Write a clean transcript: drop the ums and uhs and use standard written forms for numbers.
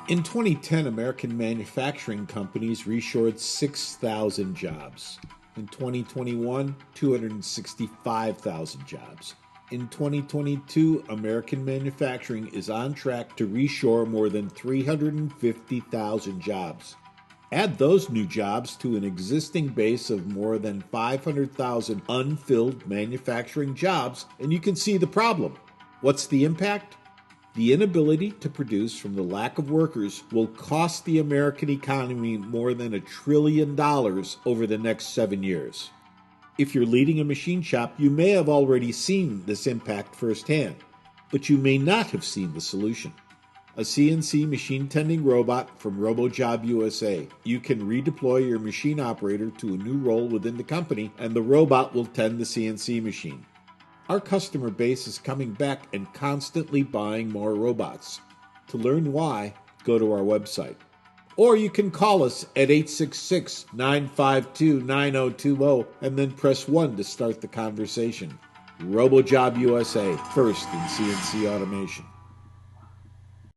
In 2010, American manufacturing companies reshored 6,000 jobs. In 2021, 265,000 jobs. In 2022, American manufacturing is on track to reshore more than 350,000 jobs. Add those new jobs to an existing base of more than 500,000 unfilled manufacturing jobs, and you can see the problem. What's the impact? The inability to produce from the lack of workers will cost the American economy more than $1 trillion over the next 7 years. If you're leading a machine shop, you may have already seen this impact firsthand, but you may not have seen the solution. A CNC machine tending robot from RoboJob-USA. You can redeploy your machine operator to a new role within the company, and the robot will tend the CNC machine. Our customer base is coming back and constantly buying more robots. To learn why, go to our website. Or you can call us at 866-952-9020 and then press 1 to start the conversation. RoboJob USA, first in CNC automation.